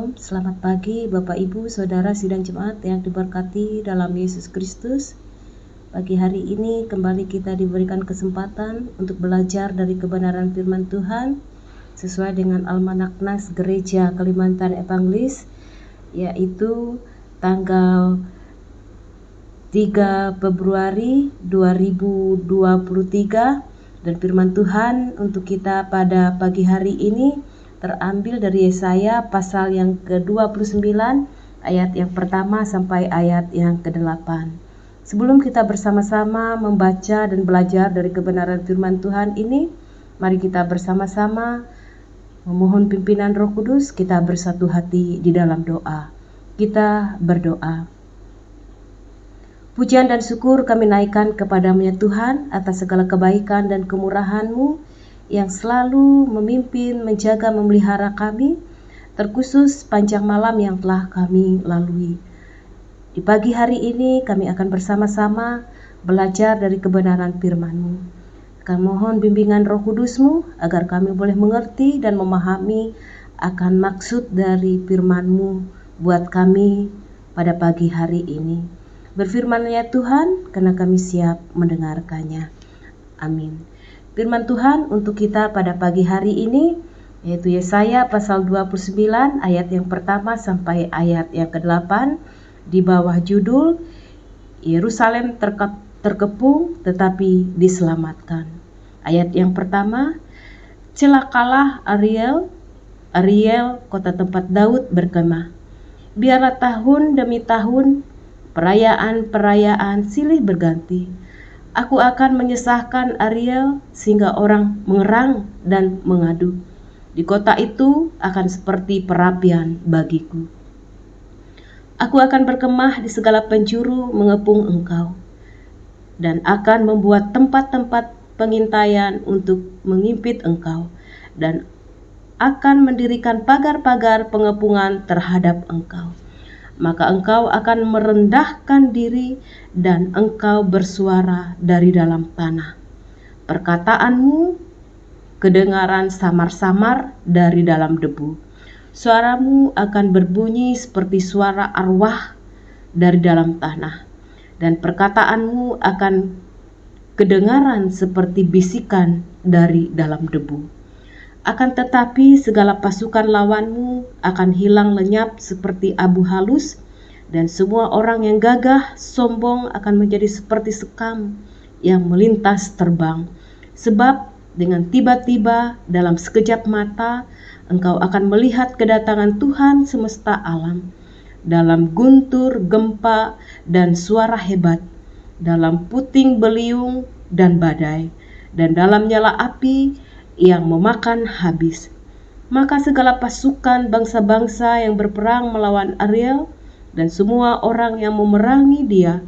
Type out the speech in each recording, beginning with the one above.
Shalom, selamat pagi Bapak Ibu, Saudara sidang jemaat yang diberkati dalam Yesus Kristus. Pagi hari ini kembali kita diberikan kesempatan untuk belajar dari kebenaran firman Tuhan sesuai dengan Almanak Nas Gereja Kalimantan Evangelis, yaitu tanggal 3 Februari 2023, dan firman Tuhan untuk kita pada pagi hari ini terambil dari Yesaya pasal yang ke-29 ayat yang pertama sampai ayat yang ke-8. Sebelum kita bersama-sama membaca dan belajar dari kebenaran firman Tuhan ini, mari kita bersama-sama memohon pimpinan Roh Kudus. Kita bersatu hati di dalam doa. Kita berdoa. Pujian dan syukur kami naikkan kepadamu ya Tuhan atas segala kebaikan dan kemurahan-Mu yang selalu memimpin, menjaga, memelihara kami, terkhusus panjang malam yang telah kami lalui. Di pagi hari ini kami akan bersama-sama belajar dari kebenaran firman-Mu. Kami mohon bimbingan Roh Kudus-Mu agar kami boleh mengerti dan memahami akan maksud dari firman-Mu buat kami pada pagi hari ini. Berfirman ya Tuhan, karena kami siap mendengarkannya. Amin. Firman Tuhan untuk kita pada pagi hari ini yaitu Yesaya pasal 29 ayat yang pertama sampai ayat yang ke-8 di bawah judul Yerusalem terkepung tetapi diselamatkan. Ayat yang pertama, celakalah Ariel, kota tempat Daud berkemah. Biarlah tahun demi tahun perayaan-perayaan silih berganti. Aku akan menyesahkan Ariel sehingga orang mengerang dan mengadu. Di kota itu akan seperti perapian bagiku. Aku akan berkemah di segala penjuru mengepung engkau, dan akan membuat tempat-tempat pengintaian untuk mengimpit engkau, dan akan mendirikan pagar-pagar pengepungan terhadap engkau. Maka engkau akan merendahkan diri dan engkau bersuara dari dalam tanah. Perkataanmu kedengaran samar-samar dari dalam debu. Suaramu akan berbunyi seperti suara arwah dari dalam tanah. Dan perkataanmu akan kedengaran seperti bisikan dari dalam debu. Akan tetapi segala pasukan lawanmu akan hilang lenyap seperti abu halus, dan semua orang yang gagah sombong akan menjadi seperti sekam yang melintas terbang. Sebab dengan tiba-tiba dalam sekejap mata engkau akan melihat kedatangan Tuhan semesta alam, dalam guntur, gempa, dan suara hebat, dalam puting beliung dan badai, dan dalam nyala api yang memakan habis. Maka segala pasukan bangsa-bangsa yang berperang melawan Ariel dan semua orang yang memerangi dia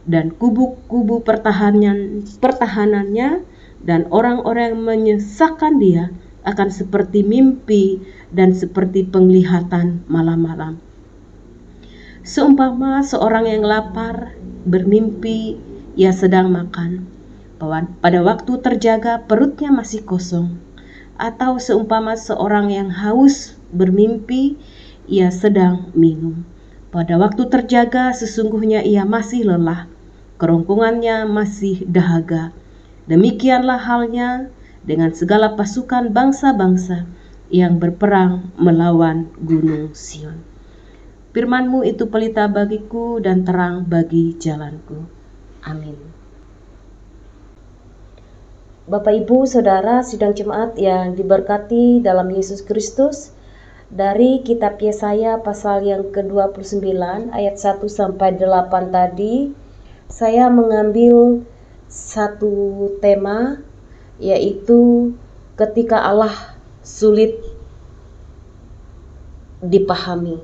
dan kubu-kubu pertahanannya dan orang-orang yang menyesakkan dia akan seperti mimpi dan seperti penglihatan malam-malam. Seumpama seorang yang lapar bermimpi ia sedang makan. Pada waktu terjaga perutnya masih kosong, atau seumpama seorang yang haus bermimpi ia sedang minum. Pada waktu terjaga sesungguhnya ia masih lelah, kerongkongannya masih dahaga. Demikianlah halnya dengan segala pasukan bangsa-bangsa yang berperang melawan gunung Sion. Firman-Mu itu pelita bagiku dan terang bagi jalanku. Amin. Bapak Ibu Saudara sidang jemaat yang diberkati dalam Yesus Kristus, dari kitab Yesaya pasal yang ke-29 ayat 1 sampai 8 tadi saya mengambil satu tema, yaitu ketika Allah sulit dipahami.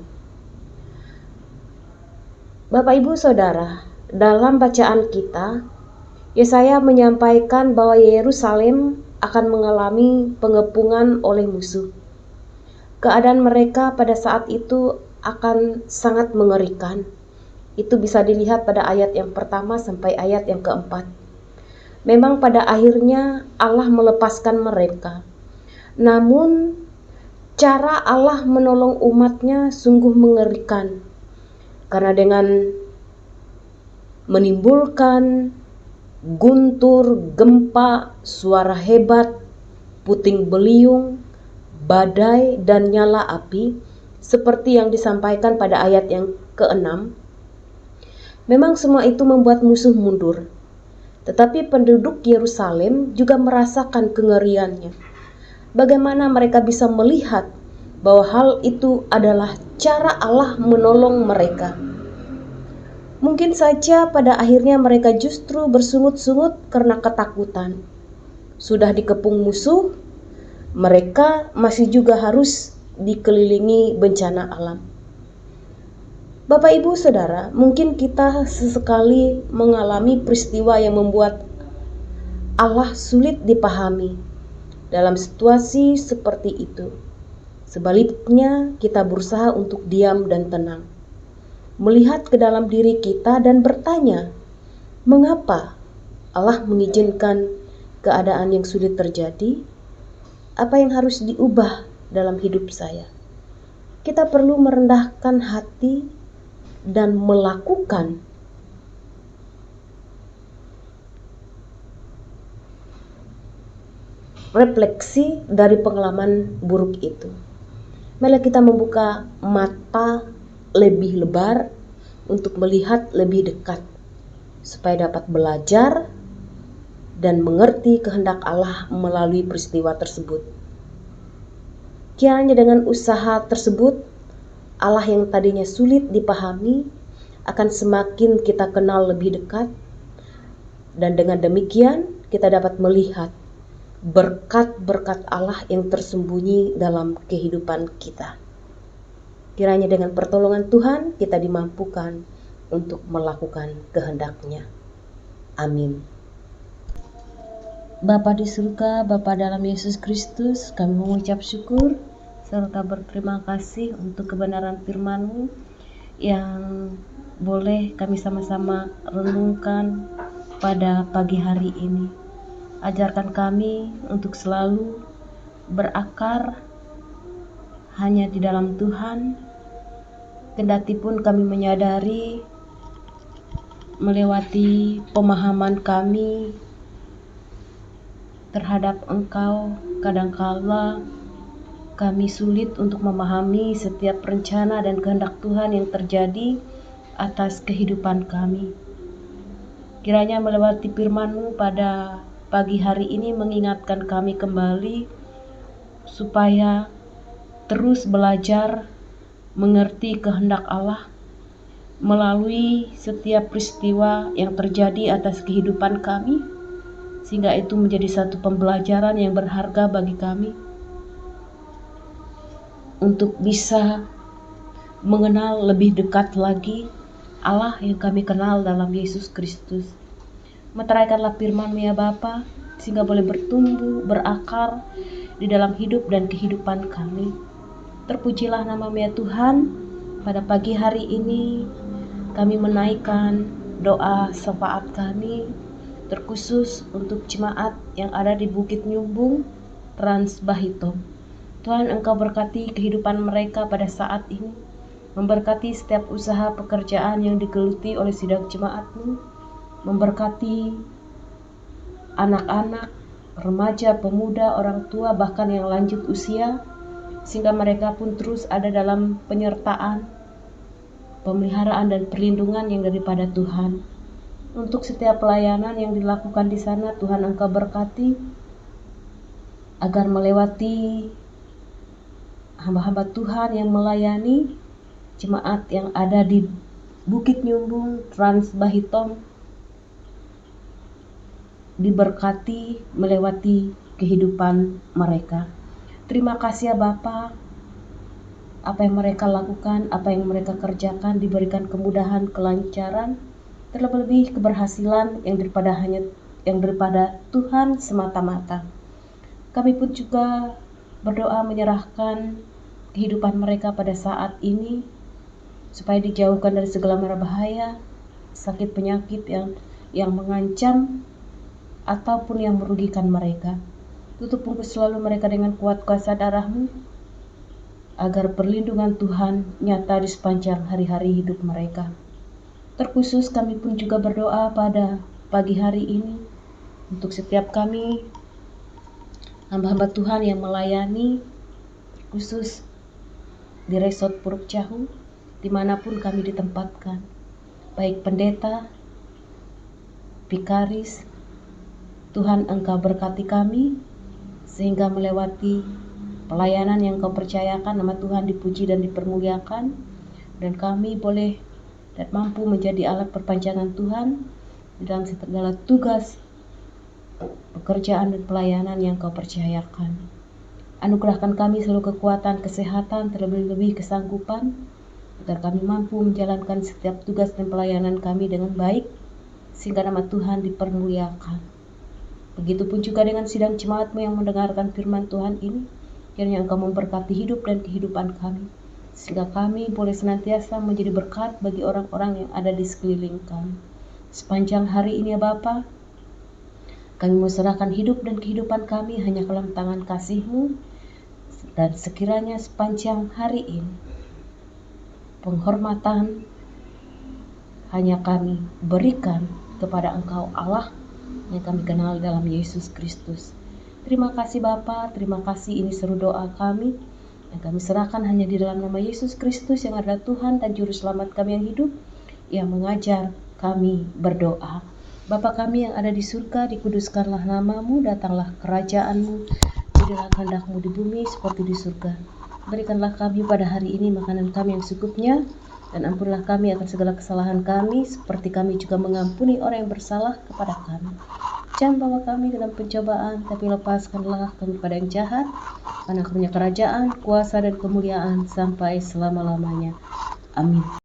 Bapak Ibu Saudara, dalam bacaan kita Yesaya menyampaikan bahwa Yerusalem akan mengalami pengepungan oleh musuh. Keadaan mereka pada saat itu akan sangat mengerikan. Itu bisa dilihat pada ayat yang pertama sampai ayat yang keempat. Memang pada akhirnya Allah melepaskan mereka. Namun Cara Allah menolong umatnya sungguh mengerikan, karena dengan menimbulkan guntur, gempa, suara hebat, puting beliung, badai, dan nyala api, seperti yang disampaikan pada ayat yang ke-6, memang semua itu membuat musuh mundur. Tetapi penduduk Yerusalem juga merasakan kengeriannya. Bagaimana mereka bisa melihat bahwa hal itu adalah cara Allah menolong mereka? Mungkin saja pada akhirnya mereka justru bersungut-sungut karena ketakutan. Sudah dikepung musuh, mereka masih juga harus dikelilingi bencana alam. Bapak, Ibu, Saudara, mungkin kita sesekali mengalami peristiwa yang membuat Allah sulit dipahami. Dalam situasi seperti itu, sebaliknya kita berusaha untuk diam dan tenang, melihat ke dalam diri kita dan bertanya, mengapa Allah mengizinkan keadaan yang sulit terjadi? Apa yang harus diubah dalam hidup saya? Kita perlu merendahkan hati dan melakukan refleksi dari pengalaman buruk itu. Mari kita membuka mata lebih lebar untuk melihat lebih dekat, supaya dapat belajar dan mengerti kehendak Allah melalui peristiwa tersebut. Kiranya dengan usaha tersebut, Allah yang tadinya sulit dipahami akan semakin kita kenal lebih dekat, dan dengan demikian kita dapat melihat berkat-berkat Allah yang tersembunyi dalam kehidupan kita. Kiranya dengan pertolongan Tuhan kita dimampukan untuk melakukan kehendak-Nya. Amin. Bapa di surga, Bapa dalam Yesus Kristus, kami mengucap syukur serta berterima kasih untuk kebenaran firman-Mu yang boleh kami sama-sama renungkan pada pagi hari ini. Ajarkan kami untuk selalu berakar hanya di dalam Tuhan, kendati pun kami menyadari melewati pemahaman kami terhadap Engkau, kadangkala kami sulit untuk memahami setiap rencana dan kehendak Tuhan yang terjadi atas kehidupan kami. Kiranya melewati firman-Mu pada pagi hari ini mengingatkan kami kembali supaya terus belajar mengerti kehendak Allah melalui setiap peristiwa yang terjadi atas kehidupan kami, sehingga itu menjadi satu pembelajaran yang berharga bagi kami untuk bisa mengenal lebih dekat lagi Allah yang kami kenal dalam Yesus Kristus. Meteraikanlah firman-Mu ya Bapa, sehingga boleh bertumbuh, berakar di dalam hidup dan kehidupan kami. Terpujilah nama-Mu ya Tuhan. Pada pagi hari ini kami menaikkan doa syafaat kami, terkhusus untuk jemaat yang ada di Bukit Nyumbung, Trans Bahitom. Tuhan, Engkau berkati kehidupan mereka pada saat ini, memberkati setiap usaha pekerjaan yang digeluti oleh sidang jemaat-Mu, memberkati anak-anak, remaja, pemuda, orang tua, bahkan yang lanjut usia, sehingga mereka pun terus ada dalam penyertaan, pemeliharaan dan perlindungan yang daripada Tuhan. Untuk setiap pelayanan yang dilakukan di sana, Tuhan Engkau berkati agar melewati hamba-hamba Tuhan yang melayani jemaat yang ada di Bukit Nyumbung, Trans Bahitom, diberkati melewati kehidupan mereka. Terima kasih ya Bapa, apa yang mereka lakukan, apa yang mereka kerjakan diberikan kemudahan, kelancaran, terlebih keberhasilan yang daripada Tuhan semata-mata. Kami pun juga berdoa menyerahkan kehidupan mereka pada saat ini, supaya dijauhkan dari segala mara bahaya, sakit penyakit yang mengancam ataupun yang merugikan mereka. Tutup bungkus selalu mereka dengan kuat kuasa darah-Mu, agar perlindungan Tuhan nyata di sepanjang hari-hari hidup mereka. Terkhusus kami pun juga berdoa pada pagi hari ini untuk setiap kami hamba-hamba Tuhan yang melayani, khusus di Resort Puruk Cahu, dimanapun kami ditempatkan, baik pendeta, vikaris. Tuhan, Engkau berkati kami sehingga melewati pelayanan yang Kau percayakan, nama Tuhan dipuji dan dipermuliakan, dan kami boleh dan mampu menjadi alat perpanjangan Tuhan di dalam segala tugas, pekerjaan dan pelayanan yang Kau percayakan. Anugerahkan kami selalu kekuatan, kesehatan, terlebih-lebih kesanggupan, agar kami mampu menjalankan setiap tugas dan pelayanan kami dengan baik, sehingga nama Tuhan dipermuliakan. Begitupun juga dengan sidang jemaat-Mu yang mendengarkan firman Tuhan ini, kiranya Engkau memberkati hidup dan kehidupan kami, sehingga kami boleh senantiasa menjadi berkat bagi orang-orang yang ada di sekeliling kami. Sepanjang hari ini ya Bapa, kami mau serahkan hidup dan kehidupan kami hanya ke dalam tangan kasih-Mu, dan sekiranya sepanjang hari ini penghormatan hanya kami berikan kepada Engkau Allah yang kami kenal dalam Yesus Kristus. Terima kasih Bapa, terima kasih, ini seru doa kami yang kami serahkan hanya di dalam nama Yesus Kristus yang adalah Tuhan dan Juru Selamat kami yang hidup, yang mengajar kami berdoa. Bapa kami yang ada di surga, dikuduskanlah nama-Mu, datanglah kerajaan-Mu, jadilah kehendak-Mu di bumi seperti di surga. Berikanlah kami pada hari ini makanan kami yang secukupnya, dan ampunilah kami akan segala kesalahan kami, seperti kami juga mengampuni orang yang bersalah kepada kami. Jangan bawa kami ke dalam pencobaan, tapi lepaskanlah kami pada yang jahat, karena Kau punya kerajaan, kuasa dan kemuliaan sampai selama-lamanya. Amin.